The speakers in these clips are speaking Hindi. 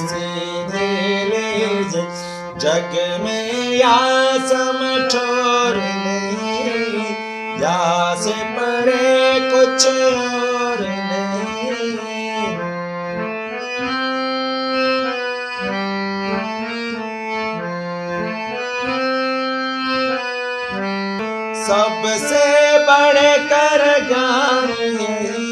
सीधे ले जाए। जग में या समठोर नहीं, या से परे कुछ और नहीं। सबसे बढ़कर ज्ञान यही,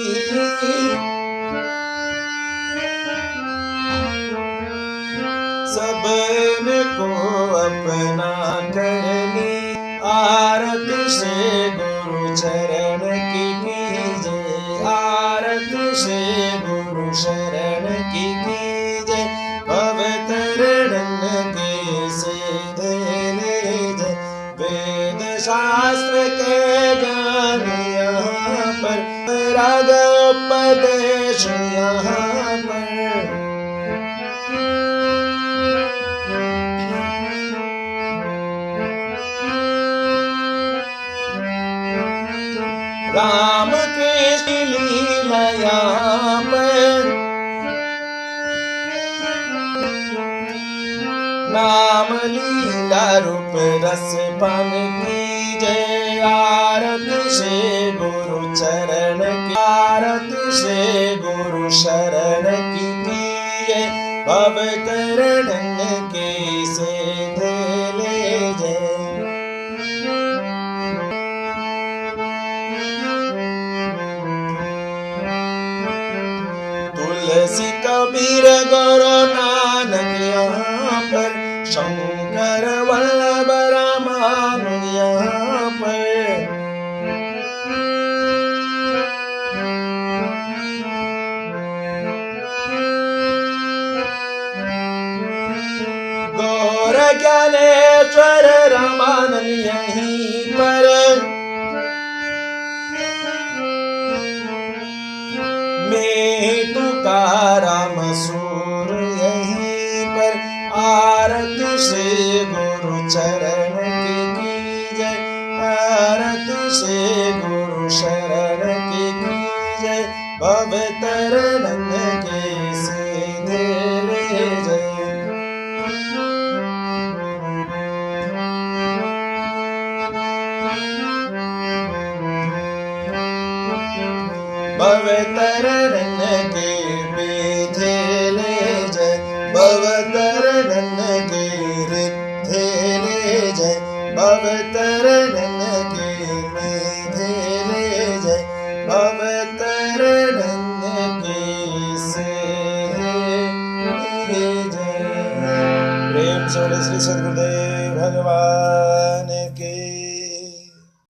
सबको अपना कर ली। आरती से गुरु चरण की कीजिए, आरती से गुरु शरण की कीजिए। अवतरण के सीधे ले जाए, वेद शास्त्र के ज्ञान यहाँ पर, राग उपदेश यहाँ पर। राम कृष्ण लीला यहाँ पर, नाम लीला रूप रस पान कीजिए। आरती से गुरु चरण की, आरती से गुरु शरण की कीजिए। अवतरण के सीधे ले जाए। तुलसी कबीर गुरु नानक यहाँ पर, शंकर वल्लभ रामानुज यहाँ पर। गौर ज्ञानेश्वर रामानंद यहीं पर, मैं तुकाराम सूर यहीं पर। आरती से गुरु चरण की कीजिए, आरती से गुरु शरण की कीजिए। अवतरण के सीधे ले जाए। भवतरण के विधे ले जाए, भवतरण के रिद्धे ले जाए। भवतरण के विधे ले जाए, भवतरण के सीधे ले जाए। प्रेम से श्री सद्गुरुदेव भगवान